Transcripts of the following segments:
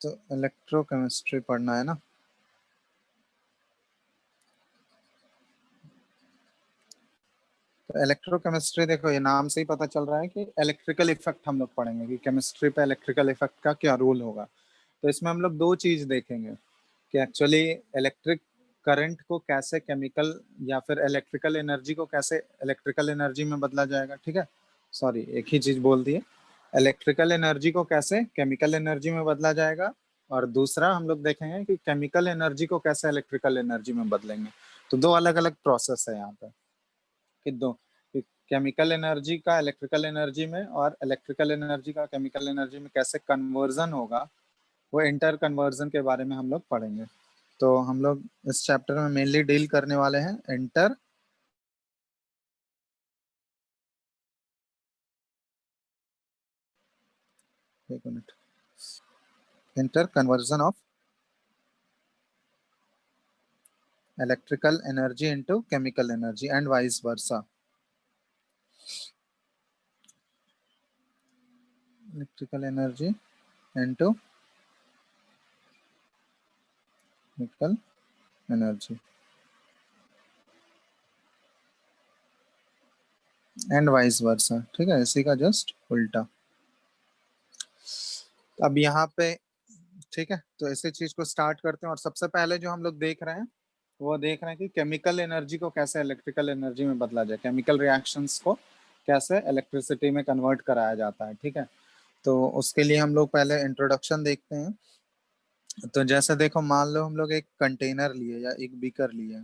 तो इलेक्ट्रोकेमिस्ट्री पढ़ना है ना। तो इलेक्ट्रोकेमिस्ट्री देखो, ये नाम से ही पता चल रहा है कि इलेक्ट्रिकल इफेक्ट हम लोग पढ़ेंगे, कि केमिस्ट्री पे इलेक्ट्रिकल इफेक्ट का क्या रोल होगा। तो इसमें हम लोग दो चीज देखेंगे कि एक्चुअली इलेक्ट्रिक करंट को कैसे केमिकल या फिर इलेक्ट्रिकल एनर्जी को कैसे इलेक्ट्रिकल एनर्जी में बदला जाएगा। ठीक है, सॉरी एक ही चीज बोल दिए। इलेक्ट्रिकल एनर्जी को कैसे केमिकल एनर्जी में बदला जाएगा, और दूसरा हम लोग देखेंगे कि केमिकल एनर्जी को कैसे इलेक्ट्रिकल एनर्जी में बदलेंगे। तो दो अलग अलग प्रोसेस है यहाँ पे, कि दो केमिकल एनर्जी का इलेक्ट्रिकल एनर्जी में और इलेक्ट्रिकल एनर्जी का केमिकल एनर्जी में कैसे कन्वर्जन होगा, वो इंटर कन्वर्जन के बारे में हम लोग पढ़ेंगे। तो हम लोग इस चैप्टर में मेनली डील करने वाले हैं इंटर एक minute inter conversion of electrical energy into chemical energy and vice versa. Electrical energy into chemical energy and vice versa. ठीक है, इसी का जस्ट उल्टा। अब यहाँ पे ठीक है, तो इसी चीज को स्टार्ट करते हैं। और सबसे पहले जो हम लोग देख रहे हैं वो देख रहे हैं कि केमिकल एनर्जी को कैसे इलेक्ट्रिकल एनर्जी में बदला जाए, केमिकल रिएक्शंस को कैसे इलेक्ट्रिसिटी में कन्वर्ट कराया जाता है। ठीक है, तो उसके लिए हम लोग पहले इंट्रोडक्शन देखते हैं। तो जैसे देखो, मान लो हम लोग एक कंटेनर लिए या एक बीकर लिए,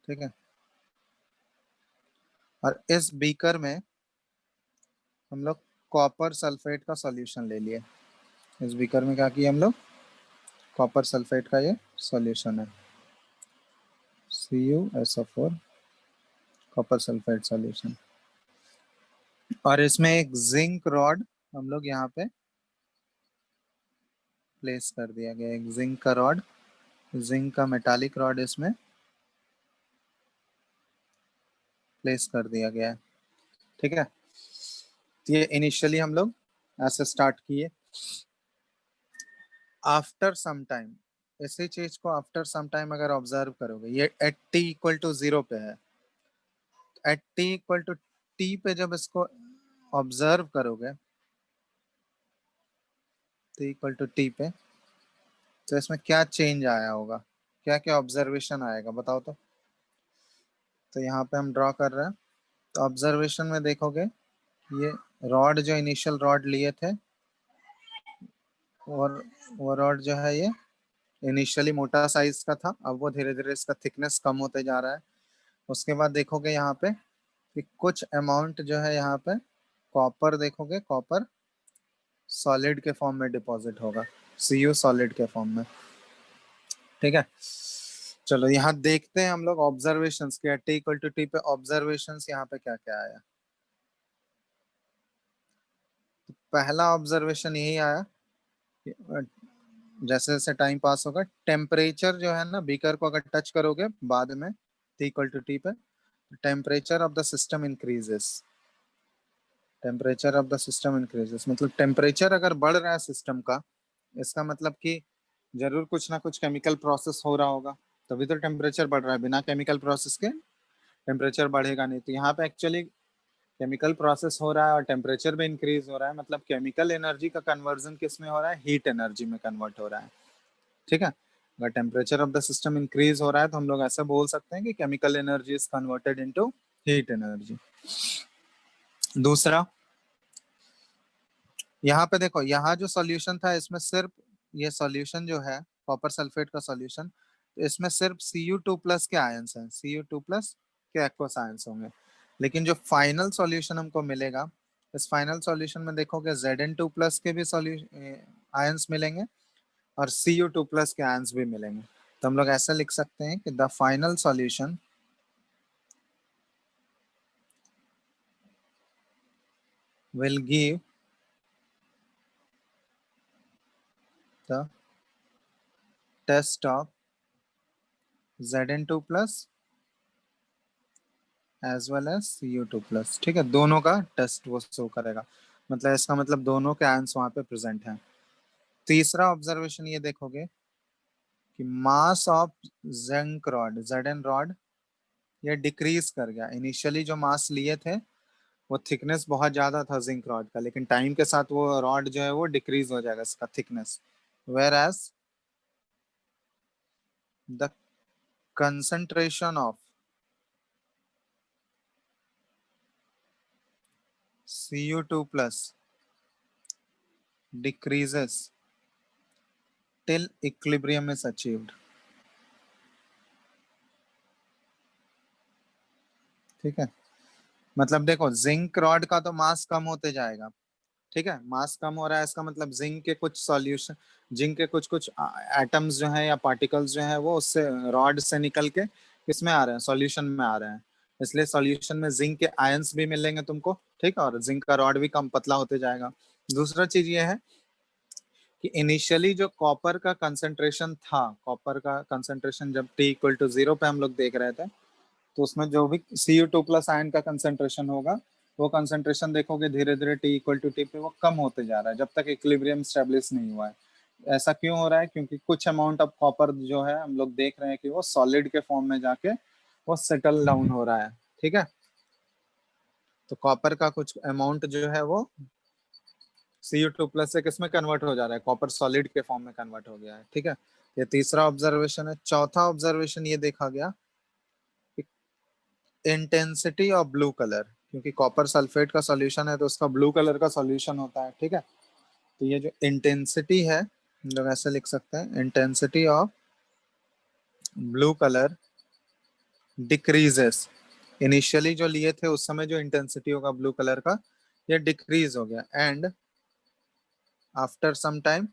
ठीक है, और इस बीकर में हम लोग कॉपर सल्फेट का सॉल्यूशन ले लिए। इस बीकर में क्या किया हम लोग, कॉपर सल्फेट का ये सॉल्यूशन है, CuSO4 कॉपर सल्फेट सॉल्यूशन। और इसमें एक जिंक रॉड हम लोग यहाँ पे प्लेस कर दिया गया, एक जिंक का रॉड, जिंक का मेटालिक रॉड इसमें प्लेस कर दिया गया है। ठीक है, तो ये इनिशियली हम लोग ऐसे स्टार्ट किए। आफ्टर सम टाइम इसी चीज को आफ्टर सम टाइम अगर ऑब्जर्व करोगे, ये एट टी इक्वल टू 0 पे है। At t equal to t पे जब इसको ऑब्जर्व करोगे, टी इक्वल टू टी पे, तो इसमें क्या चेंज आया होगा, क्या क्या ऑब्जर्वेशन आएगा बताओ तो यहाँ पे हम ड्रॉ कर रहे हैं। तो ऑब्जर्वेशन में देखोगे, ये रॉड जो इनिशियल रॉड लिए थे, और वो रॉड जो है ये इनिशियली मोटा साइज का था, अब वो धीरे धीरे इसका थिकनेस कम होते जा रहा है। उसके बाद देखोगे यहाँ पे कि कुछ अमाउंट जो है यहाँ पे कॉपर, देखोगे कॉपर सॉलिड के फॉर्म में डिपॉजिट होगा, Cu सॉलिड के फॉर्म में। ठीक है, चलो यहाँ देखते हैं हम लोग ऑब्जर्वेशंस के, टी इक्वल टू टी पे ऑब्जर्वेशंस यहाँ पे क्या क्या आया। तो पहला ऑब्जर्वेशन यही आया कि जैसे जैसे टाइम पास होगा, टेम्परेचर जो है ना, बीकर को अगर टच करोगे बाद में टी इक्वल टू टी पे, temperature of the system increases. Temperature of the system increases मतलब टेम्परेचर अगर बढ़ रहा है सिस्टम का, इसका मतलब कि जरूर कुछ ना कुछ केमिकल प्रोसेस हो रहा होगा, तभी तो टेम्परेचर बढ़ रहा है। बिना केमिकल प्रोसेस के टेम्परेचर बढ़ेगा नहीं। तो यहाँ पे एक्चुअली केमिकल प्रोसेस हो रहा है और टेम्परेचर भी इंक्रीज हो रहा है, मतलब केमिकल एनर्जी का कन्वर्जन किस में हो रहा है, हीट एनर्जी में कन्वर्ट हो रहा है। ठीक है, अगर temperature of the system increase हो रहा है तो हम लोग ऐसा बोल सकते हैं कि chemical energy is converted into heat energy. दूसरा, यहाँ पे देखो, यहाँ जो सॉल्यूशन था इसमें सिर्फ ये सॉल्यूशन जो है कॉपर सल्फेट का सॉल्यूशन, तो इसमें सिर्फ Cu2+ के आयंस हैं, Cu2+ के एक्वस आयंस होंगे। लेकिन जो फाइनल सॉल्यूशन हमको मिलेगा, इस फाइनल सॉल्यूशन में देखोगे Zn2+ के भी आयंस मिलेंगे और Cu2+ के आयंस भी मिलेंगे। तो हम लोग ऐसा लिख सकते हैं कि the final solution will give the test of Zn2+ as well as Cu2+। ठीक है, दोनों का टेस्ट वो शो करेगा, मतलब इसका मतलब दोनों के आंसर वहां पे प्रेजेंट हैं। तीसरा ऑब्जर्वेशन ये देखोगे कि mass of zinc rod, Zn rod, ये डिक्रीज कर गया। इनिशियली जो मास लिए थे वो थिकनेस बहुत ज्यादा था जिंक रॉड का, लेकिन टाइम के साथ वो रॉड जो है वो डिक्रीज हो जाएगा इसका thickness. Where as the concentration of Cu2 plus decreases till equilibrium is achieved। ठीक है, मतलब देखो जिंक रॉड का तो मास कम होते जाएगा, ठीक है, मास कम हो रहा है, इसका मतलब जिंक के कुछ सॉल्यूशन, जिंक के कुछ कुछ एटम्स जो हैं या पार्टिकल्स जो हैं वो उससे रॉड से निकल के किसमें आ रहे हैं, सॉल्यूशन में आ रहे हैं। इसलिए सॉल्यूशन में जिंक के आयंस भी मिलेंगे तुमको, ठीक है, और जिंक का रॉड भी कम पतला होते जाएगा। दूसरा चीज ये है कि इनिशियली जो कॉपर का कंसंट्रेशन था, कॉपर का कंसंट्रेशन जब T इक्वल टू 0 पे हम लोग देख रहे थे, तो उसमें जो भी Cu2 प्लस आयन का कंसंट्रेशन होगा, वो कंसंट्रेशन देखोगे धीरे धीरे T इक्वल टू T पे वो कम होते जा रहा है जब तक इक्विलिब्रियम स्टेब्लिश नहीं हुआ है। ऐसा क्यों हो रहा है? क्योंकि कुछ अमाउंट ऑफ कॉपर जो है हम लोग देख रहे हैं कि वो सॉलिड के फॉर्म में जाके वो सेटल डाउन हो रहा है। ठीक है, तो कॉपर का कुछ अमाउंट जो है वो Cu2 प्लस से किस में कन्वर्ट हो जा रहा है, कॉपर सॉलिड के फॉर्म में कन्वर्ट हो गया है। ठीक है, ये तीसरा ऑब्जर्वेशन है। चौथा ऑब्जर्वेशन ये देखा गया, इंटेंसिटी ऑफ ब्लू कलर, क्योंकि कॉपर सल्फेट का सॉल्यूशन है तो उसका ब्लू कलर का सॉल्यूशन होता है। ठीक है, तो ये जो इंटेंसिटी है हम लोग ऐसे लिख सकते हैं, intensity of blue colour decreases. Initially जो लिए थे उस समय जो इंटेंसिटी होगा ब्लू कलर का, ये डिक्रीज हो गया, and after some time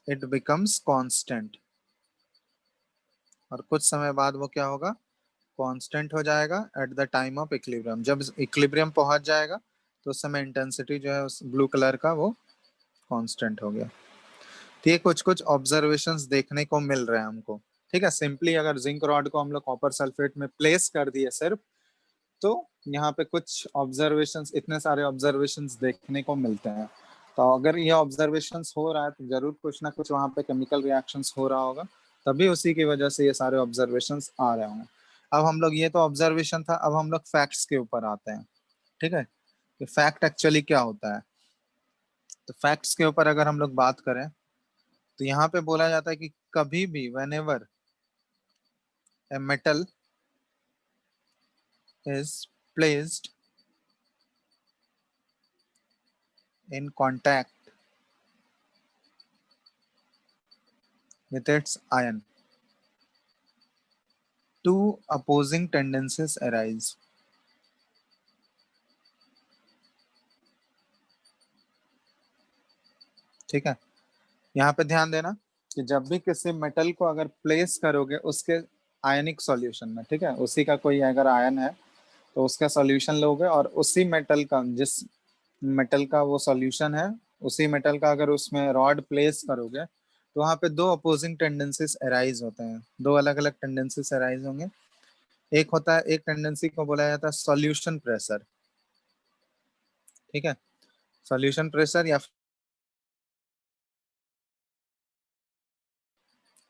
it becomes constant, और कुछ समय बाद वो क्या होगा, कांस्टेंट हो जाएगा at the time of equilibrium. जब इक्विलिब्रियम पहुंच जाएगा तो उस समय इंटेंसिटी जो है उस ब्लू कलर का वो कांस्टेंट हो गया। तो ये कुछ कुछ ऑब्जर्वेशंस देखने को मिल रहे हैं हमको। ठीक है, सिंपली अगर जिंक रॉड को हम लोग कॉपर सल्फेट में प्लेस कर दिए सिर्फ, तो यहाँ पे कुछ ऑब्जर्वेशंस, इतने सारे ऑब्जर्वेशंस देखने को मिलते हैं। तो अगर ये ऑब्जर्वेशंस हो रहा है तो जरूर कुछ ना कुछ वहाँ पे केमिकल रिएक्शंस हो रहा होगा, तभी उसी की वजह से ये सारे ऑब्जर्वेशंस आ रहे होंगे। अब हम लोग, ये तो ऑब्जर्वेशन था, अब हम लोग फैक्ट्स के ऊपर आते हैं। ठीक है, कि फैक्ट एक्चुअली क्या होता है। तो फैक्ट्स के ऊपर अगर हम लोग बात करें तो यहाँ पे बोला जाता है कि कभी भी when ever a metal is placed in contact with its ion, two opposing tendencies arise। ठीक है, यहाँ पे ध्यान देना कि जब भी किसी मेटल को अगर प्लेस करोगे उसके आयनिक सॉल्यूशन में, ठीक है, उसी का कोई अगर आयन है तो उसका सॉल्यूशन लोगे, और उसी मेटल का, जिस मेटल का वो सॉल्यूशन है, उसी मेटल का अगर उसमें रॉड प्लेस करोगे तो वहां पे दो अपोजिंग टेंडेंसीज अराइज होते हैं, दो अलग अलग टेंडेंसीज अराइज होंगे। एक होता है, एक टेंडेंसी को बोला जाता है सॉल्यूशन प्रेशर। ठीक है, सॉल्यूशन प्रेशर या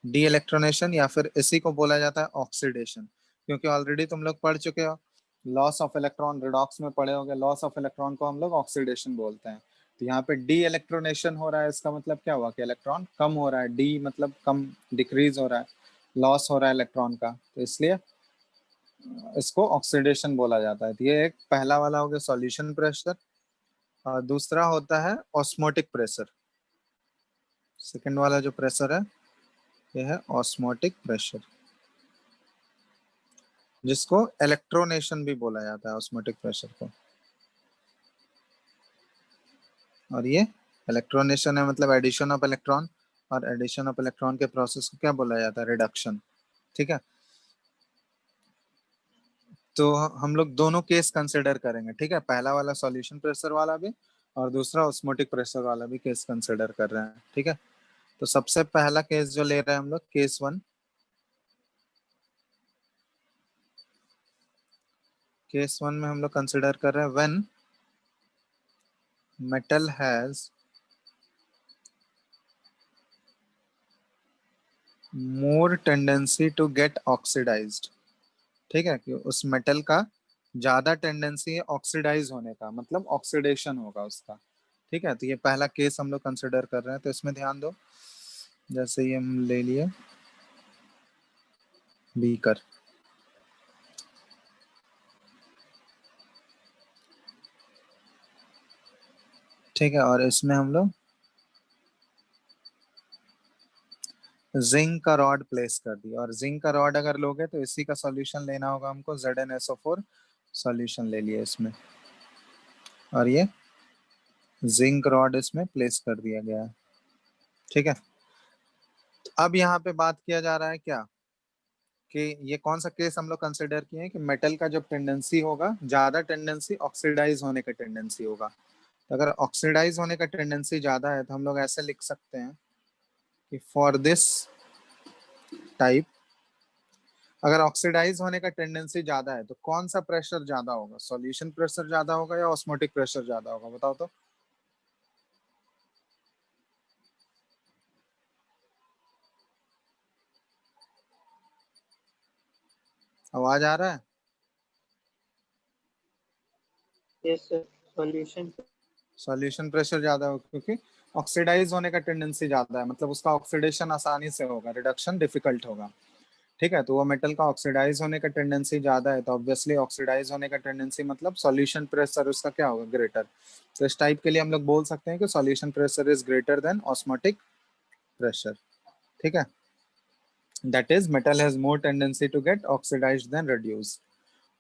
डी इलेक्ट्रोनेशन, या फिर इसी को बोला जाता है ऑक्सीडेशन। क्योंकि ऑलरेडी तुम लोग पढ़ चुके हो, लॉस ऑफ इलेक्ट्रॉन, रिडॉक्स में पढ़े होंगे, लॉस ऑफ इलेक्ट्रॉन को हम लोग ऑक्सीडेशन बोलते हैं। तो यहाँ पे डी इलेक्ट्रोनेशन हो रहा है, इसका मतलब क्या हुआ कि इलेक्ट्रॉन कम हो रहा है, डी मतलब कम, डिक्रीज हो रहा है, लॉस हो रहा है इलेक्ट्रॉन का, तो इसलिए इसको ऑक्सीडेशन बोला जाता है। तो ये एक पहला वाला हो गया सॉल्यूशन प्रेशर, और दूसरा होता है ऑस्मोटिक प्रेशर। सेकेंड वाला जो प्रेशर है ये है ऑस्मोटिक प्रेशर, जिसको इलेक्ट्रोनेशन भी बोला जाता है, ऑस्मोटिक प्रेशर को। और ये इलेक्ट्रोनेशन है मतलब एडिशन ऑफ इलेक्ट्रॉन, और एडिशन ऑफ इलेक्ट्रॉन के प्रोसेस को क्या बोला जाता है, रिडक्शन। ठीक है, तो हम लोग दोनों केस कंसिडर करेंगे। ठीक है, पहला वाला सॉल्यूशन प्रेशर वाला भी, और दूसरा ऑस्मोटिक प्रेशर वाला भी केस कंसिडर कर रहे हैं। ठीक है, तो सबसे पहला केस जो ले रहे हैं हम लोग, केस वन, केस 1 में हम लोग कंसिडर कर रहे हैं when metal has more tendency to get oxidised. ठीक है, कि उस मेटल का ज्यादा टेंडेंसी है ऑक्सीडाइज होने का, मतलब ऑक्सीडेशन होगा उसका। ठीक है, तो ये पहला केस हम लोग कंसिडर कर रहे हैं, तो इसमें ध्यान दो। जैसे ये हम ले लिए बीकर, ठीक है, और इसमें हम लोग जिंक का रॉड प्लेस कर दिया, और जिंक का रॉड अगर लोगे तो इसी का सॉल्यूशन लेना होगा हमको, ZnSO4 सॉल्यूशन ले लिए इसमें, और ये जिंक रॉड इसमें प्लेस कर दिया गया है। ठीक है, तो अब यहाँ पे बात किया जा रहा है क्या, कि ये कौन सा केस हम लोग कंसिडर किए हैं कि मेटल का जब टेंडेंसी होगा, ज्यादा टेंडेंसी ऑक्सीडाइज होने का टेंडेंसी होगा। तो अगर ऑक्सीडाइज होने का टेंडेंसी ज्यादा है तो हम लोग ऐसे लिख सकते हैं कि फॉर दिस टाइप, अगर ऑक्सीडाइज होने का टेंडेंसी ज्यादा है तो कौन सा प्रेशर ज्यादा होगा, सॉल्यूशन प्रेशर ज्यादा होगा या ऑस्मोटिक प्रेशर ज्यादा होगा, बताओ तो। आवाज आ रहा है? Yes sir, solution. Solution pressure ज्यादा होगा, क्योंकि ऑक्सीडाइज होने का टेंडेंसी ज्यादा है, मतलब उसका ऑक्सीडेशन आसानी से होगा, रिडक्शन डिफिकल्ट होगा। ठीक है, तो वो मेटल का ऑक्सीडाइज होने का टेंडेंसी ज्यादा है, तो ऑब्वियसली ऑक्सीडाइज होने का टेंडेंसी मतलब सॉल्यूशन प्रेशर उसका क्या होगा, ग्रेटर। तो इस टाइप के लिए हम लोग बोल सकते हैं कि solution pressure is greater than osmotic pressure. ठीक है, that is metal has more tendency to get oxidised than reduce.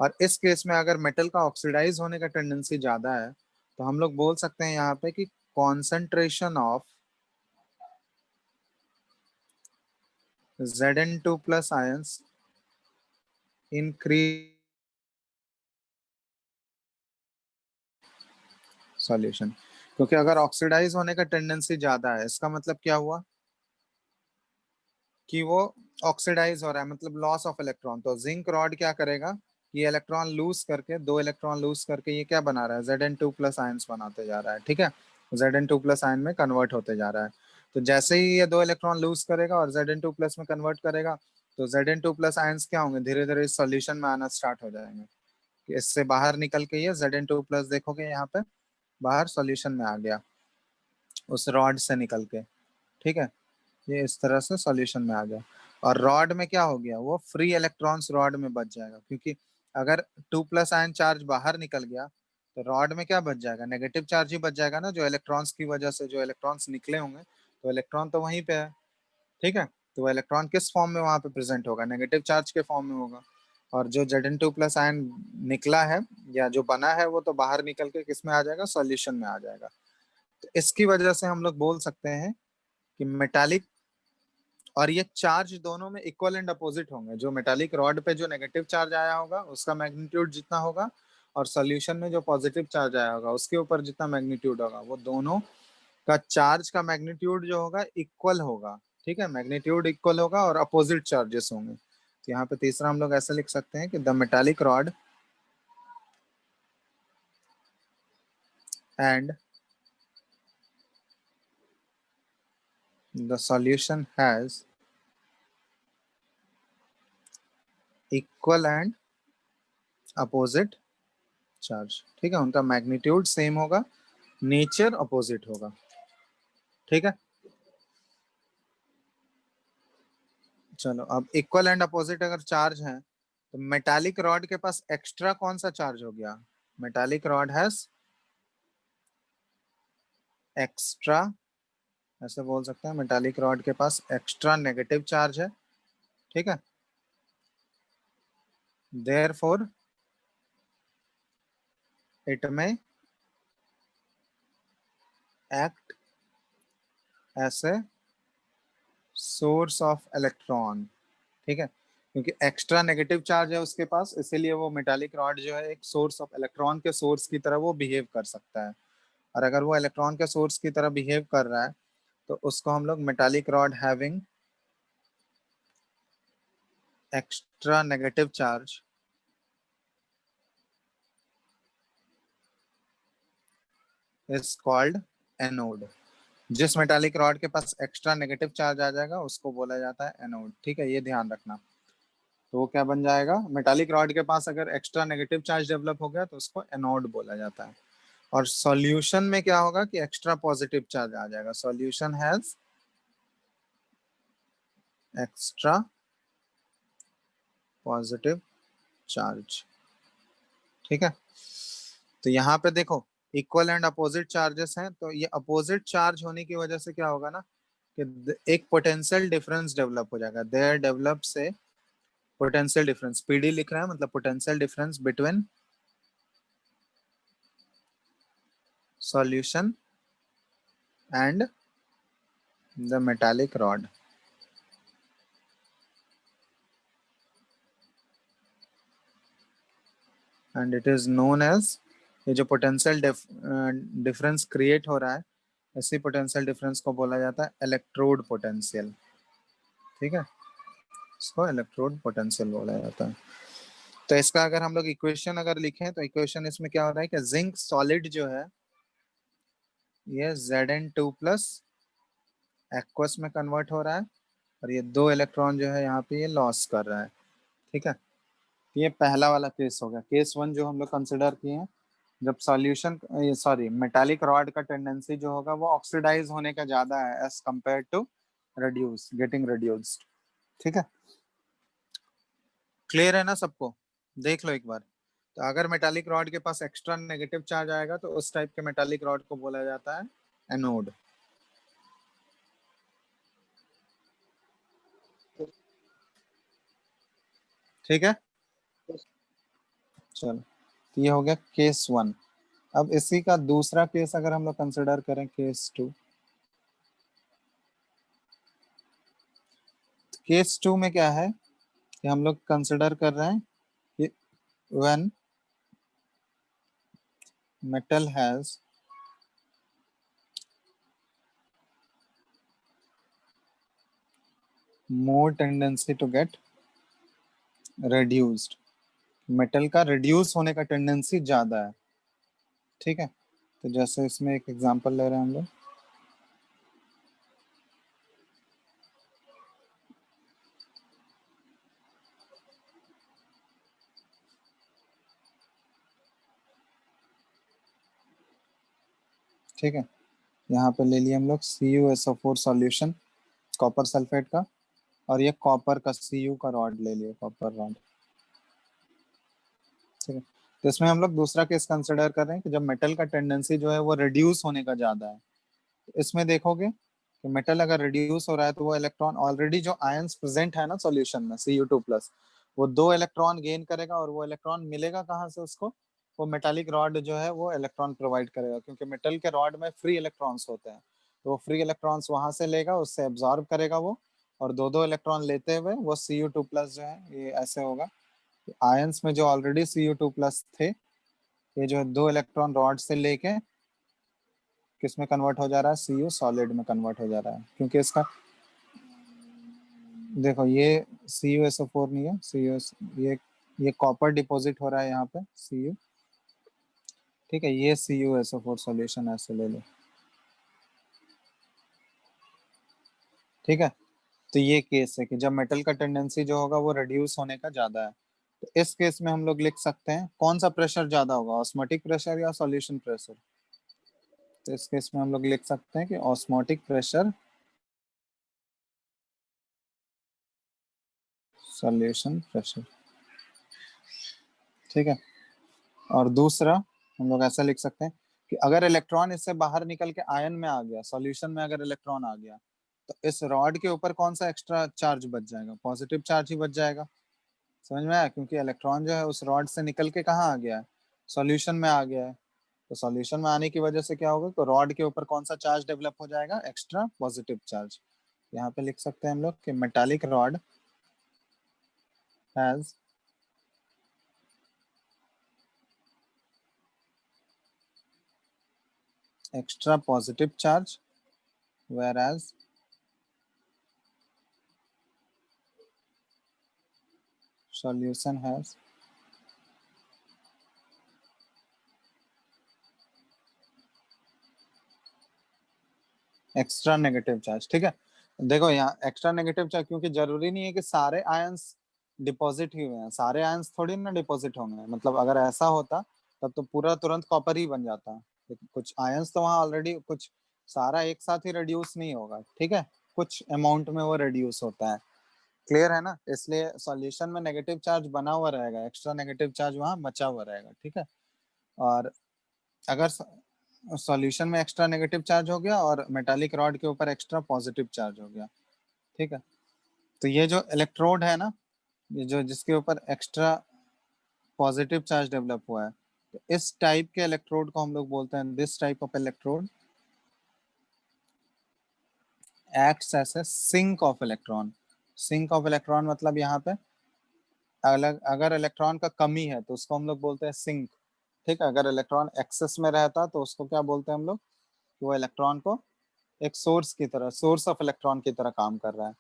और इस केस में अगर मेटल का ऑक्सीडाइज होने का टेंडेंसी ज्यादा है तो हम लोग बोल सकते हैं यहाँ पे कि concentration of Zn2 plus ions increase solution. क्योंकि अगर ऑक्सीडाइज होने का टेंडेंसी ज्यादा है, इसका मतलब क्या हुआ कि वो ऑक्सीडाइज हो रहा है, मतलब लॉस ऑफ इलेक्ट्रॉन। तो जिंक रॉड क्या करेगा, ये इलेक्ट्रॉन लूज करके, दो इलेक्ट्रॉन लूज करके ये क्या बना रहा है, Zn2 प्लस आयंस बनाते जा रहा है। ठीक है, Zn2 प्लस आयन में कन्वर्ट होते जा रहा है। तो जैसे ही ये दो इलेक्ट्रॉन लूज करेगा और Zn2 प्लस में कन्वर्ट करेगा, तो Zn2 प्लस आयंस क्या होंगे, धीरे धीरे इस सॉल्यूशन में आना स्टार्ट हो जाएंगे। इससे बाहर निकल के ये Zn2 प्लस देखोगे यहाँ पे बाहर सॉल्यूशन में आ गया उस रॉड से निकल के। ठीक है, ये इस तरह से सॉल्यूशन में आ गया, और रॉड में क्या हो गया, वो फ्री इलेक्ट्रॉन्स रॉड में बच जाएगा, क्योंकि अगर 2 प्लस आयन चार्ज बाहर निकल गया तो रॉड में क्या बच जाएगा, नेगेटिव चार्ज ही बच जाएगा ना, जो इलेक्ट्रॉन्स की वजह से जो इलेक्ट्रॉन्स निकले होंगे, तो इलेक्ट्रॉन तो वहीं पे है। ठीक है, तो वो इलेक्ट्रॉन किस फॉर्म में वहां पे प्रेजेंट होगा, नेगेटिव चार्ज के फॉर्म में होगा। और जो Zn2 प्लस आयन निकला है या जो बना है वो तो बाहर निकल के किस में आ जाएगा, सॉल्यूशन में आ जाएगा। तो इसकी वजह से हम लोग बोल सकते हैं कि मेटालिक और ये चार्ज दोनों में इक्वल एंड अपोजिट होंगे। जो मेटालिक रॉड पे जो नेगेटिव चार्ज आया होगा उसका मैग्नीट्यूड जितना होगा, और सॉल्यूशन में जो पॉजिटिव चार्ज आया होगा उसके ऊपर जितना मैग्नीट्यूड होगा, वो दोनों का चार्ज का मैग्नीट्यूड जो होगा इक्वल होगा। ठीक है, मैग्नीट्यूड इक्वल होगा और अपोजिट चार्जेस होंगे। तो यहाँ पे तीसरा हम लोग ऐसे लिख सकते हैं कि the metallic rod and the solution has equal and opposite charge. ठीक है, उनका मैग्नीट्यूड सेम होगा, नेचर अपोजिट होगा। ठीक है, चलो अब इक्वल एंड अपोजिट अगर चार्ज है तो मेटालिक रॉड के पास एक्स्ट्रा कौन सा चार्ज हो गया, मेटालिक रॉड हैज एक्स्ट्रा, ऐसे बोल सकते हैं मेटालिक रॉड के पास एक्स्ट्रा नेगेटिव चार्ज है। ठीक है, therefore it may act as a source of electron. ठीक है, क्योंकि एक्स्ट्रा नेगेटिव चार्ज है उसके पास, इसीलिए वो मेटालिक रॉड जो है एक सोर्स ऑफ इलेक्ट्रॉन के सोर्स की तरह वो बिहेव कर सकता है। और अगर वो इलेक्ट्रॉन के सोर्स की तरह बिहेव कर रहा है तो उसको हम लोग metallic rod having extra negative charge is called anode. जिस मेटालिक रॉड के पास एक्स्ट्रा नेगेटिव चार्ज आ जाएगा उसको बोला जाता है एनोड। ठीक है, ये ध्यान रखना। तो वो क्या बन जाएगा, मेटालिक रॉड के पास अगर एक्स्ट्रा नेगेटिव चार्ज डेवलप हो गया तो उसको एनोड बोला जाता है। और सॉल्यूशन में क्या होगा कि एक्स्ट्रा पॉजिटिव चार्ज आ जाएगा, solution has extra positive charge. ठीक है, तो यहाँ पे देखो इक्वल एंड अपोजिट चार्जेस हैं, तो ये अपोजिट चार्ज होने की वजह से क्या होगा ना कि एक पोटेंशियल डिफरेंस डेवलप हो जाएगा। देयर डेवलप से पोटेंशियल डिफरेंस, पीडी लिख रहा है मतलब potential difference between solution and the metallic rod. And it is known as, ये जो पोटेंशियल डिफरेंस क्रिएट हो रहा है, इसी पोटेंशियल डिफरेंस को बोला जाता है इलेक्ट्रोड पोटेंशियल। ठीक है, इसको इलेक्ट्रोड पोटेंशियल बोला जाता है। तो इसका अगर हम लोग इक्वेशन अगर लिखें तो इक्वेशन इसमें क्या हो रहा है कि जिंक सॉलिड जो है ये Zn2 प्लस एक्वस में कन्वर्ट हो रहा है, और ये 2 इलेक्ट्रॉन जो है यहाँ पे ये लॉस कर रहा है। ठीक है, ये पहला वाला केस हो गया। केस 1 जो हम लोग कंसिडर किए हैं, जब सॉल्यूशन सॉरी मेटालिक रॉड का टेंडेंसी जो होगा वो ऑक्सीडाइज होने का ज्यादा है as compare to reduce, getting reduced. ठीक है, क्लियर है ना सबको, देख लो एक बार। तो अगर मेटालिक रॉड के पास एक्स्ट्रा नेगेटिव चार्ज आएगा तो उस टाइप के मेटालिक रॉड को बोला जाता है एनोड। ठीक है, yes, चलो, तो ये हो गया केस 1। अब इसी का दूसरा केस अगर हम लोग कंसिडर करें, केस 2। केस 2 में क्या है कि हम लोग कंसिडर कर रहे हैं कि when metal has more tendency to get reduced, metal का रिड्यूस होने का टेंडेंसी ज्यादा है। ठीक है, तो जैसे इसमें एक एग्जांपल ले रहे हैं हम लोग, ठीक है, यहाँ पे ले लिए हम लोग CuSO4 सॉल्यूशन कॉपर सल्फेट का, और ये कॉपर का Cu का रॉड ले लिए, कॉपर रॉड। ठीक है, तो इसमें हम लोग दूसरा केस कंसिडर कर रहे हैं कि जब मेटल का टेंडेंसी जो है वो रिड्यूस होने का ज्यादा है। तो इसमें देखोगे कि मेटल अगर रिड्यूस हो रहा है तो वो इलेक्ट्रॉन ऑलरेडी जो आयंस प्रेजेंट है ना सॉल्यूशन में Cu2 प्लस, वो 2 इलेक्ट्रॉन गेन करेगा, और वो इलेक्ट्रॉन मिलेगा कहाँ से उसको, वो मेटालिक रॉड जो है वो इलेक्ट्रॉन प्रोवाइड करेगा, क्योंकि मेटल के रॉड में फ्री इलेक्ट्रॉन्स होते हैं। तो वो फ्री इलेक्ट्रॉन्स वहां से लेगा, उससे एब्जॉर्ब करेगा वो, और 2 इलेक्ट्रॉन लेते हुए वो Cu2 प्लस जो है ये ऐसे होगा, आयंस में जो ऑलरेडी Cu2 प्लस थे, ये जो है 2 इलेक्ट्रॉन रॉड से लेके किस में कन्वर्ट हो जा रहा है, Cu सॉलिड में कन्वर्ट हो जा रहा है, क्योंकि इसका देखो ये CuSO4 नहीं है, ये कॉपर डिपॉजिट हो रहा है यहाँ पे Cu। ठीक है, ये CuSO4 सॉल्यूशन ऐसे ले लो। ठीक है, तो ये केस है कि जब मेटल का टेंडेंसी जो होगा वो रिड्यूस होने का ज्यादा है। तो इस केस में हम लोग लिख सकते हैं कौन सा प्रेशर ज्यादा होगा, ऑस्मोटिक प्रेशर या सॉल्यूशन प्रेशर। तो इस केस में हम लोग लिख सकते हैं कि ऑस्मोटिक प्रेशर सॉल्यूशन प्रेशर। ठीक है, और दूसरा हम लोग ऐसा लिख सकते हैं कि अगर इलेक्ट्रॉन इससे बाहर निकल के आयन में आ गया, सॉल्यूशन में अगर इलेक्ट्रॉन आ गया, तो इस रॉड के ऊपर कौन सा एक्स्ट्रा चार्ज बच जाएगा, पॉजिटिव चार्ज ही बच जाएगा। समझ में आया, क्योंकि इलेक्ट्रॉन जो है उस रॉड से निकल के कहाँ आ गया है, सॉल्यूशन में आ गया है। तो सॉल्यूशन में आने की वजह से क्या होगा, तो रॉड के ऊपर कौन सा चार्ज डेवलप हो जाएगा, एक्स्ट्रा पॉजिटिव चार्ज। यहाँ पे लिख सकते हैं हम लोग कि metallic rod has extra positive charge, whereas solution has extra negative charge, ठीक है। देखो यहाँ एक्स्ट्रा नेगेटिव चार्ज, क्योंकि जरूरी नहीं है कि सारे आयंस डिपॉजिट ही हुए हैं, सारे आयंस थोड़ी ना डिपॉजिट होंगे, मतलब अगर ऐसा होता तब तो पूरा तुरंत कॉपर ही बन जाता। लेकिन कुछ आयंस तो वहाँ ऑलरेडी, कुछ सारा एक साथ ही रिड्यूस नहीं होगा, ठीक है, कुछ अमाउंट में वो रिड्यूस होता है। क्लियर है ना? इसलिए सॉल्यूशन में नेगेटिव चार्ज बना हुआ रहेगा, एक्स्ट्रा नेगेटिव चार्ज वहाँ बचा हुआ रहेगा, ठीक है। और अगर सॉल्यूशन में एक्स्ट्रा नेगेटिव चार्ज हो गया और मेटालिक रॉड के ऊपर एक्स्ट्रा पॉजिटिव चार्ज हो गया, ठीक है, तो ये जो इलेक्ट्रोड है ना, ये जो जिसके ऊपर एक्स्ट्रा पॉजिटिव चार्ज डेवलप हुआ है, तो इस टाइप के इलेक्ट्रोड को हम लोग बोलते हैं, this type of electrode acts as a sink of electron. Sink of electron मतलब यहाँ पे अलग, अगर इलेक्ट्रॉन का कमी है तो उसको हम लोग बोलते हैं सिंक, ठीक है। अगर इलेक्ट्रॉन एक्सेस में रहता तो उसको क्या बोलते हैं हम लोग, कि वो इलेक्ट्रॉन को एक सोर्स की तरह, सोर्स ऑफ इलेक्ट्रॉन की तरह काम कर रहा है।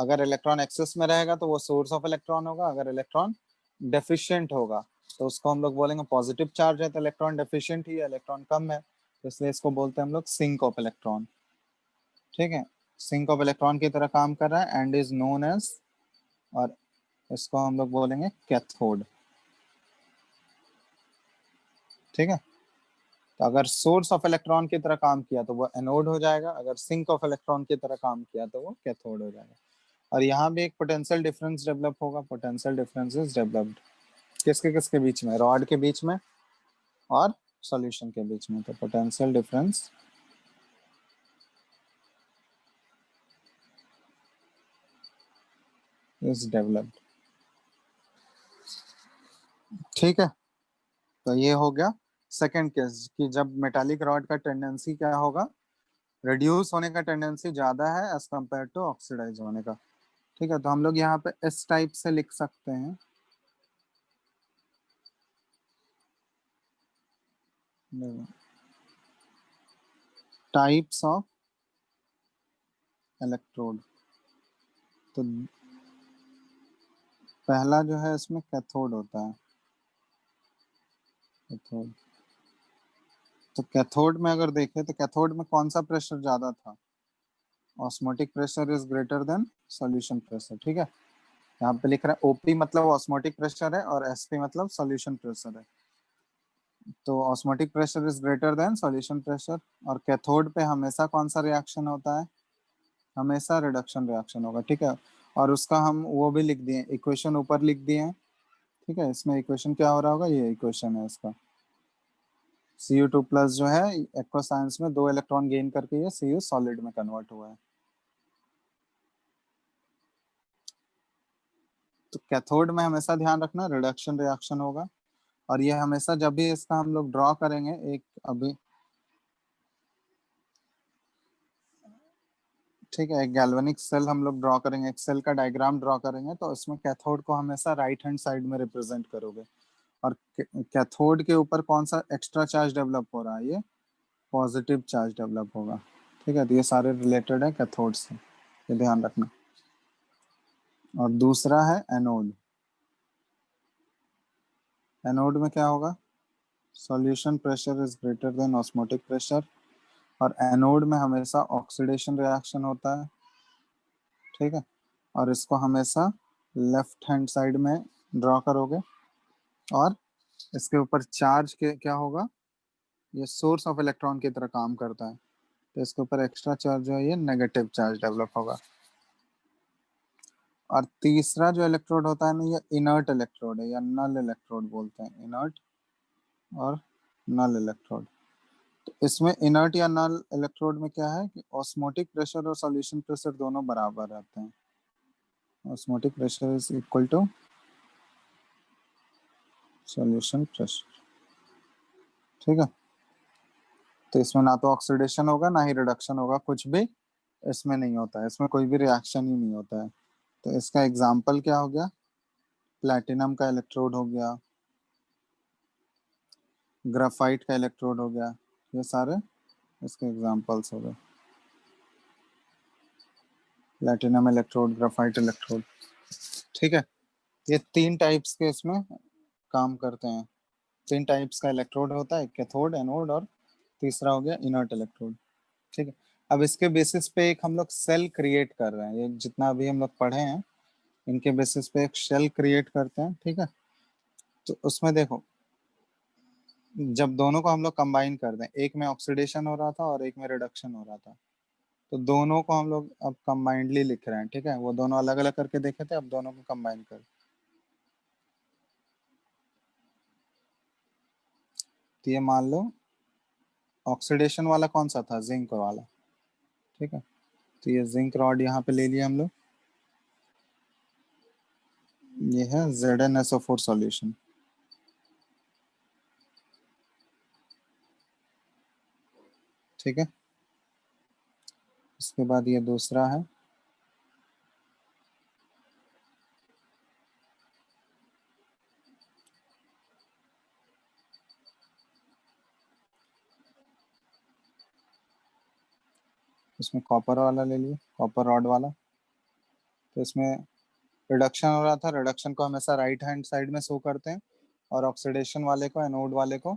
अगर इलेक्ट्रॉन एक्सेस में रहेगा तो वो सोर्स ऑफ इलेक्ट्रॉन होगा, अगर इलेक्ट्रॉन डेफिशिएंट होगा तो उसको हम लोग बोलेंगे पॉजिटिव चार्ज है तो इलेक्ट्रॉन डेफिशिएंट ही है, इलेक्ट्रॉन कम है, तो इसलिए इसको बोलते हैं हम लोग सिंक ऑफ इलेक्ट्रॉन, ठीक है। सिंक ऑफ इलेक्ट्रॉन की तरह काम कर रहा है एंड इज नोन एज, और इसको हम लोग बोलेंगे कैथोड, ठीक है। तो अगर सोर्स ऑफ इलेक्ट्रॉन की तरह काम किया तो वो एनोड हो जाएगा, अगर सिंक ऑफ इलेक्ट्रॉन की तरह काम किया तो वो कैथोड हो जाएगा। और यहाँ भी एक पोटेंशियल डिफरेंस डेवलप होगा, पोटेंशियल डिफरेंस इज डेवलप्ड किसके किसके बीच में, रॉड के बीच में और सॉल्यूशन के बीच में, तो पोटेंशियल डिफरेंस इज डेवलप्ड, ठीक है। तो ये हो गया सेकंड केस, कि जब मेटालिक रॉड का टेंडेंसी क्या होगा, रिड्यूस होने का टेंडेंसी ज्यादा है एज कंपेयर टू ऑक्सीडाइज होने का, ठीक है। तो हम लोग यहाँ पे इस टाइप से लिख सकते हैं, टाइप्स ऑफ इलेक्ट्रोड। तो पहला जो है इसमें कैथोड होता है, कैथोड। तो कैथोड में अगर देखें तो कैथोड में कौन सा प्रेशर ज्यादा था, osmotic pressure is greater then solution pressure, ठीक है। यहाँ पे लिख रहा है ओपी मतलब ऑस्मोटिक प्रेशर है और एसपी मतलब सॉल्यूशन प्रेशर है। तो osmotic pressure is greater then solution pressure, और कैथोड पे हमेशा कौन सा रिएक्शन होता है, हमेशा रिडक्शन रिएक्शन होगा, ठीक है। और उसका हम वो भी लिख दिए, इक्वेशन ऊपर लिख दिए हैं, ठीक है। इसमें इक्वेशन क्या हो रहा होगा, ये इक्वेशन है इसका, Cu2 प्लस जो है एक्वा साइंस में 2 इलेक्ट्रॉन गेन करके ये Cu सॉलिड में कन्वर्ट हुआ है। तो कैथोड में हमेशा ध्यान रखना रिडक्शन रिएक्शन होगा, और ये हमेशा जब भी इसका हम लोग ड्रॉ करेंगे, एक अभी, ठीक है, एक गैल्वेनिक सेल हम लोग ड्रॉ करेंगे, एक सेल का डायग्राम ड्रॉ करेंगे, तो इसमें कैथोड को हमेशा राइट हैंड साइड में रिप्रेजेंट करोगे, और कैथोड के ऊपर कौन सा एक्स्ट्रा चार्ज डेवलप हो रहा है, ये पॉजिटिव चार्ज डेवलप होगा, ठीक है। तो ये सारे रिलेटेड है कैथोड से, ये ध्यान रखना। और दूसरा है एनोड। एनोड में क्या होगा, solution pressure is greater than osmotic pressure, और एनोड में हमेशा ऑक्सीडेशन रिएक्शन होता है, ठीक है। और इसको हमेशा लेफ्ट हैंड साइड में ड्रॉ करोगे, और इसके ऊपर चार्ज के क्या होगा, ये सोर्स ऑफ इलेक्ट्रॉन की तरह काम करता है, तो इसके ऊपर एक्स्ट्रा चार्ज जो है ये नेगेटिव चार्ज डेवलप होगा। और तीसरा जो इलेक्ट्रोड होता है ना, ये इनर्ट इलेक्ट्रोड है, या नल इलेक्ट्रोड बोलते हैं, इनर्ट और नल इलेक्ट्रोड। तो इसमें इनर्ट या नल इलेक्ट्रोड में क्या है कि ऑस्मोटिक प्रेशर और सॉल्यूशन प्रेशर दोनों बराबर रहते हैं, osmotic pressure is equal to solution pressure, ठीक है। तो इसमें ना तो ऑक्सीडेशन होगा ना ही रिडक्शन होगा, कुछ भी इसमें नहीं होता है, इसमें कोई भी रिएक्शन ही नहीं होता है। तो इसका एग्जाम्पल क्या हो गया, प्लैटिनम का इलेक्ट्रोड हो गया, ग्राफाइट का इलेक्ट्रोड हो गया, ये सारे इसके एग्जाम्पल्स हो गए, प्लैटिनम इलेक्ट्रोड, ग्राफाइट इलेक्ट्रोड, ठीक है। ये 3 टाइप्स के इसमें काम करते हैं, 3 टाइप्स का इलेक्ट्रोड होता है, कैथोड, एनोड और तीसरा हो गया इनर्ट इलेक्ट्रोड, ठीक है। अब इसके बेसिस पे एक हम लोग सेल क्रिएट कर रहे हैं, ये जितना अभी हम लोग पढ़े हैं इनके बेसिस पे एक शेल क्रिएट करते हैं, ठीक है। तो उसमें देखो, जब दोनों को हम लोग कंबाइन कर दें, एक में ऑक्सीडेशन हो रहा था और एक में रिडक्शन हो रहा था, तो दोनों को हम लोग अब कंबाइंडली लिख रहे हैं, ठीक है। वो दोनों अलग अलग करके देखे थे, अब दोनों को कंबाइन कर, तो ये मान लो ऑक्सीडेशन वाला कौन सा था, जिंक वाला, ठीक है। तो ये जिंक रॉड यहाँ पे ले लिया हम लोग, ये है ZnSO4 सॉल्यूशन, ठीक है। इसके बाद ये दूसरा है, इसमें कॉपर वाला ले लिए, कॉपर रॉड वाला। तो इसमें रिडक्शन हो रहा था, रिडक्शन को हमेशा राइट हैंड साइड में शो करते हैं, और ऑक्सीडेशन वाले को, एनोड वाले को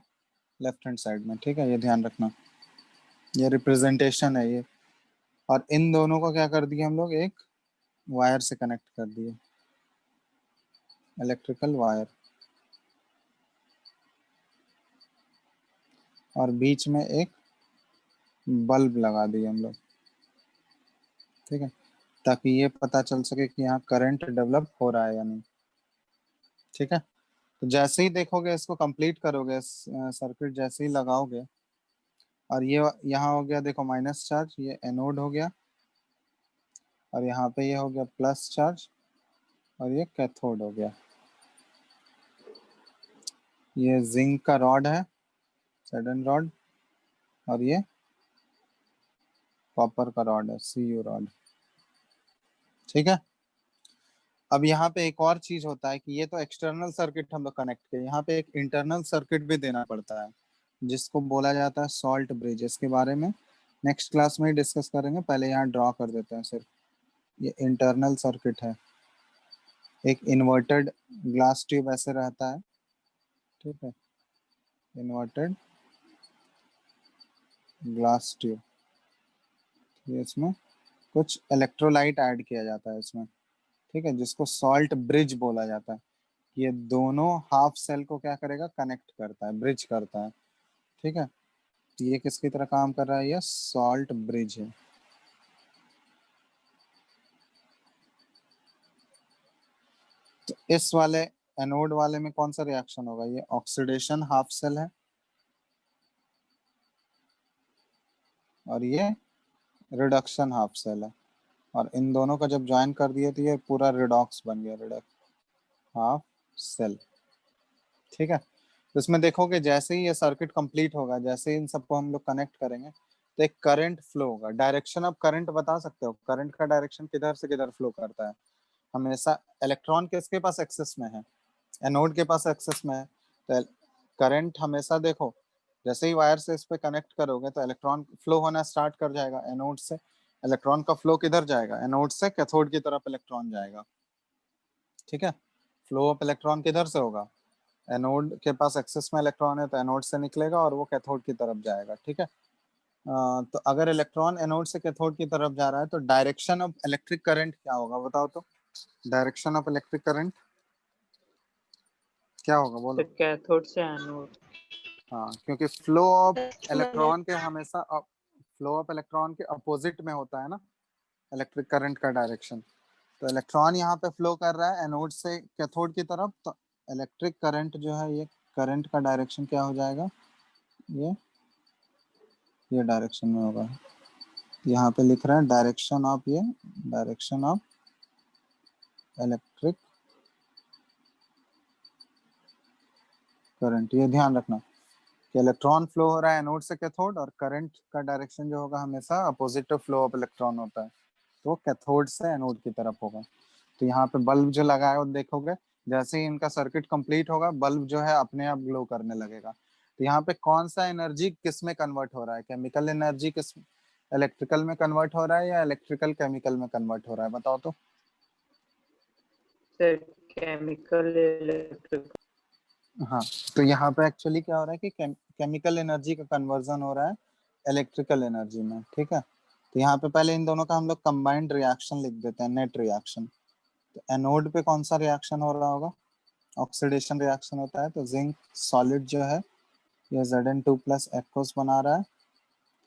लेफ्ट हैंड साइड में, ठीक है। ये ध्यान रखना, ये रिप्रेजेंटेशन है ये। और इन दोनों को क्या कर दिया हम लोग, एक वायर से कनेक्ट कर दिए, इलेक्ट्रिकल वायर, और बीच में एक बल्ब लगा दिए हम लोग, ठीक है, ताकि ये पता चल सके कि यहाँ करंट डेवलप हो रहा है या नहीं, ठीक है। तो जैसे ही देखोगे, इसको कंप्लीट करोगे, सर्किट जैसे ही लगाओगे, और ये यहाँ हो गया देखो माइनस चार्ज, ये एनोड हो गया, और यहाँ पे ये हो गया प्लस चार्ज, और ये कैथोड हो गया। ये जिंक का रॉड है, सडन रॉड, और ये कॉपर का रॉड है, CU रॉड, ठीक है। अब यहाँ पे एक और चीज होता है कि ये तो एक्सटर्नल सर्किट हम लोग कनेक्ट किए, यहाँ पे एक इंटरनल सर्किट भी देना पड़ता है, जिसको बोला जाता है सॉल्ट ब्रिज। इसके बारे में नेक्स्ट क्लास में ही डिस्कस करेंगे, पहले यहाँ ड्रॉ कर देते हैं सिर्फ। ये इंटरनल सर्किट है, एक इन्वर्टेड ग्लास ट्यूब ऐसे रहता है, ठीक है, इन्वर्टेड ग्लास ट्यूब। ये इसमें कुछ इलेक्ट्रोलाइट ऐड किया जाता है इसमें, ठीक है, जिसको सॉल्ट ब्रिज बोला जाता है। ये दोनों हाफ सेल को क्या करेगा, कनेक्ट करता है, ब्रिज करता है, ठीक है। तो ये किसकी तरह काम कर रहा है, ये सॉल्ट ब्रिज है। तो इस वाले एनोड वाले में कौन सा रिएक्शन होगा, ये ऑक्सीडेशन हाफ सेल है, और ये रिडक्शन हाफ सेल है, और इन दोनों का जब ज्वाइन कर दिए तो ये पूरा रिडॉक्स बन गया, रिडक्स हाफ सेल, ठीक है। तो इसमें देखोगे जैसे ही ये सर्किट कंप्लीट होगा, जैसे ही इन सबको हम लोग कनेक्ट करेंगे, तो एक करंट फ्लो होगा। डायरेक्शन ऑफ करंट बता सकते हो, करंट का डायरेक्शन किधर से किधर फ्लो करता है हमेशा। इलेक्ट्रॉन किसके पास एक्सेस में है, एनोड के पास एक्सेस में है। तो करंट हमेशा देखो, जैसे ही वायर से इस पे कनेक्ट करोगे तो इलेक्ट्रॉन फ्लो होना स्टार्ट कर जाएगा एनोड से। इलेक्ट्रॉन का फ्लो किधर जाएगा, एनोड से कैथोड की तरफ इलेक्ट्रॉन जाएगा, ठीक है। फ्लो ऑफ इलेक्ट्रॉन किधर से होगा, एनोड के पास एक्सेस में इलेक्ट्रॉन है तो एनोड से निकलेगा और वो कैथोड की तरफ जाएगा, ठीक है। तो अगर इलेक्ट्रॉन एनोड से कैथोड की तरफ जा रहा है तो डायरेक्शन ऑफ इलेक्ट्रिक करंट क्या होगा बताओ तो, डायरेक्शन ऑफ इलेक्ट्रिक करंट क्या होगा तो बोलो। कैथोड से एनोड। हाँ, क्योंकि फ्लो ऑफ इलेक्ट्रॉन के हमेशा फ्लो ऑफ इलेक्ट्रॉन के अपोजिट में होता है ना इलेक्ट्रिक करंट का डायरेक्शन। तो इलेक्ट्रॉन यहाँ पे फ्लो कर रहा है एनोड से कैथोड की तरफ, तो इलेक्ट्रिक करंट जो है, ये करंट का डायरेक्शन क्या हो जाएगा, ये डायरेक्शन में होगा। यहाँ पे लिख रहा है डायरेक्शन ऑफ, ये डायरेक्शन ऑफ इलेक्ट्रिक करंट, ये ध्यान रखना कि इलेक्ट्रॉन फ्लो हो रहा है एनोड से कैथोड, और करंट का डायरेक्शन जो होगा हमेशा opposite to flow of electron होता है, तो कैथोड से एनोड की तरफ होगा। तो यहाँ पे बल्ब जो लगा है वो देखोगे, जैसे ही इनका सर्किट कंप्लीट होगा बल्ब जो है अपने आप ग्लो करने लगेगा। तो यहाँ पे कौन सा एनर्जी किस में कन्वर्ट हो रहा है, केमिकल एनर्जी किस इलेक्ट्रिकल में कन्वर्ट हो रहा है या इलेक्ट्रिकल केमिकल में कन्वर्ट हो रहा है बताओ तो। Sir chemical electric. हाँ, तो यहाँ पे एक्चुअली क्या हो रहा है कि केमिकल एनर्जी का कन्वर्जन हो रहा है इलेक्ट्रिकल एनर्जी में, ठीक है। तो यहाँ पे पहले इन दोनों का हम लोग कंबाइंड रिएक्शन लिख देते हैं, नेट रिएक्शन। तो एनोड पे कौन सा रिएक्शन हो रहा होगा? ऑक्सीडेशन रिएक्शन होता है। तो जिंक सॉलिड जो है ये Zn2 प्लस एक्वस बना रहा है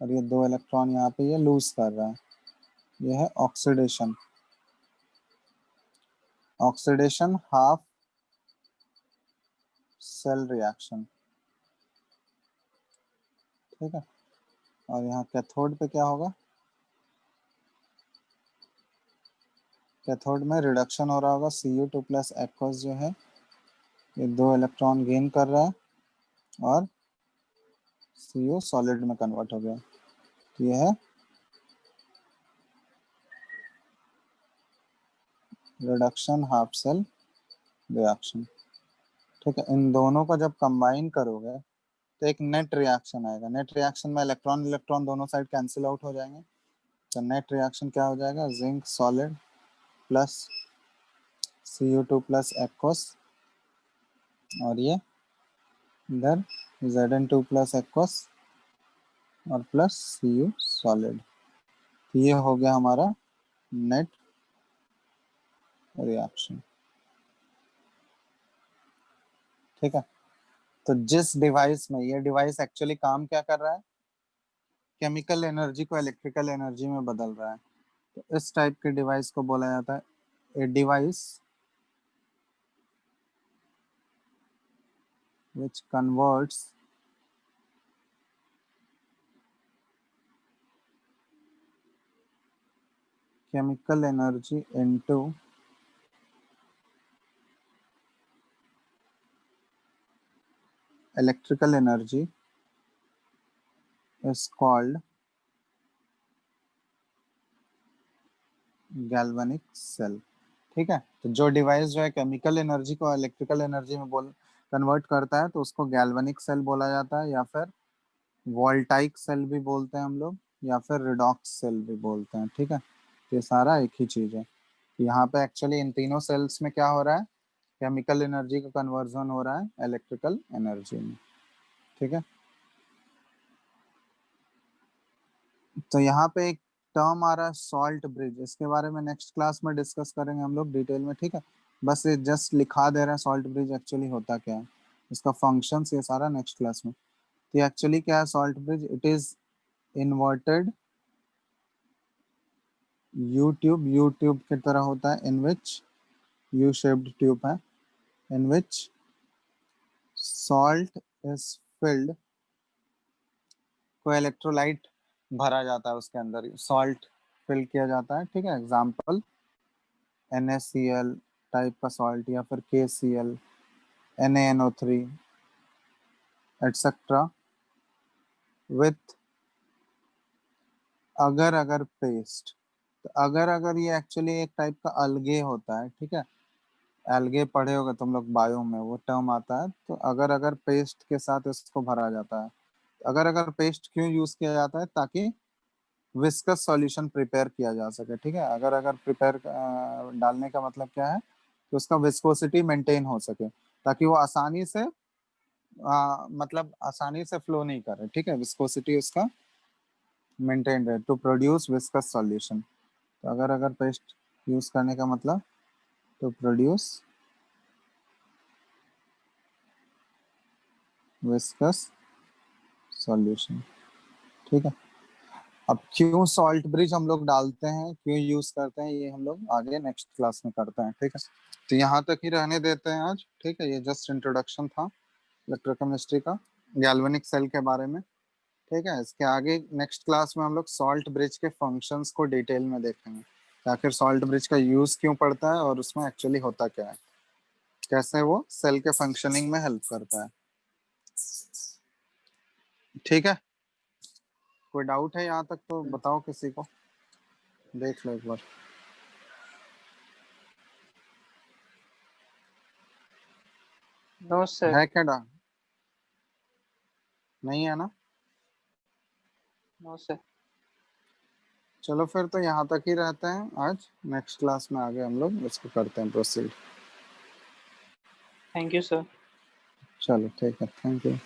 और ये 2 इलेक्ट्रॉन यहाँ पे ये लूज कर रहा है। ये है oxidation. Oxidation half cell reaction, ठीक है। और यहाँ कैथोड पे क्या होगा? कैथोड में रिडक्शन हो रहा होगा, Cu2 प्लस एक्वस जो है ये 2 इलेक्ट्रॉन गेन कर रहा है और Cu सॉलिड में कन्वर्ट हो गया। तो ये है रिडक्शन हाफ सेल रिएक्शन, ठीक है। इन दोनों को जब कंबाइन करोगे तो एक नेट रिएक्शन आएगा। नेट रिएक्शन में इलेक्ट्रॉन इलेक्ट्रॉन दोनों साइड कैंसिल आउट हो जाएंगे। तो नेट रिएक्शन क्या हो जाएगा? Zinc solid plus Cu2 plus aqueous और ये इधर Zn2 प्लस एक्वस और प्लस Cu सॉलिड। ये हो गया हमारा नेट रिएक्शन, ठीक है। तो जिस डिवाइस में ये डिवाइस एक्चुअली काम क्या कर रहा है? केमिकल एनर्जी को इलेक्ट्रिकल एनर्जी में बदल रहा है। तो इस टाइप के डिवाइस को बोला जाता है a device which converts chemical energy into electrical energy is called galvanic cell, ठीक है। तो जो डिवाइस जो है केमिकल एनर्जी को इलेक्ट्रिकल एनर्जी में कन्वर्ट करता है तो उसको गैल्वेनिक सेल बोला जाता है, या फिर वोल्टाइक सेल भी बोलते हैं हम लोग, या फिर रिडॉक्स सेल भी बोलते हैं, ठीक है। तो ये सारा एक ही चीज है। यहाँ पे एक्चुअली इन तीनों सेल्स में क्या हो रहा है? केमिकल एनर्जी का कन्वर्जन हो रहा है इलेक्ट्रिकल एनर्जी में, ठीक है। तो यहाँ पे एक टर्म आ रहा है सॉल्ट ब्रिज, इसके बारे में नेक्स्ट क्लास में डिस्कस करेंगे हम लोग डिटेल में, ठीक है। बस ये जस्ट लिखा दे रहे हैं सॉल्ट ब्रिज एक्चुअली होता क्या है, इसका फंक्शंस ये सारा नेक्स्ट क्लास में। तो एक्चुअली क्या है salt bridge? It is inverted you tube, you tube की तरह होता है, इन विच यू शेप्ड ट्यूब है, इन विच सॉल्ट इज फिल्ड, कोई इलेक्ट्रोलाइट भरा जाता है उसके अंदर, सॉल्ट फिल किया जाता है, ठीक है। एग्जाम्पल NaCl टाइप का सॉल्ट, या फिर KCl, NaNO3 एटसेट्रा विथ अगर अगर पेस्ट। तो अगर अगर ये एक्चुअली एक टाइप का अलगे होता है, ठीक है। अलगे पढ़े होगे तुम लोग बायो में, वो टर्म आता है। तो अगर अगर पेस्ट के साथ इसको भरा जाता है। अगर अगर पेस्ट क्यों यूज किया जाता है? ताकि विस्कस सॉल्यूशन प्रिपेयर किया जा सके, ठीक है। अगर अगर प्रिपेयर डालने का मतलब क्या है कि उसका विस्कोसिटी मेंटेन हो सके, ताकि वो आसानी से मतलब आसानी से फ्लो नहीं करे, ठीक है। विस्कोसिटी उसका मेंटेन रहे टू प्रोड्यूस विस्कस सॉल्यूशन। तो अगर अगर पेस्ट यूज करने का मतलब टू प्रोड्यूस विस्कस सॉल्यूशन, ठीक है। अब क्यों सॉल्ट ब्रिज हम लोग डालते हैं, क्यों यूज करते हैं, ये हम लोग आगे नेक्स्ट क्लास में करते हैं, ठीक है। तो यहाँ तक ही रहने देते हैं आज, ठीक है। ये जस्ट इंट्रोडक्शन था इलेक्ट्रोकेमिस्ट्री का गैल्वेनिक सेल के बारे में, ठीक है। इसके आगे नेक्स्ट क्लास में हम लोग सॉल्ट ब्रिज के फंक्शंस को डिटेल में देखेंगे, आखिर सॉल्ट ब्रिज का यूज क्यों पड़ता है और उसमें एक्चुअली होता क्या है, कैसे वो सेल के फंक्शनिंग में हेल्प करता है, ठीक है। कोई डाउट है यहाँ तक तो बताओ किसी को, देख लो एक बार। No sir. है क्या डाउट? नहीं है ना? No sir. चलो फिर तो यहाँ तक ही रहते हैं आज, नेक्स्ट क्लास में आगे हम लोग इसको करते हैं प्रोसीड। Thank you sir. चलो ठीक है, थैंक यू।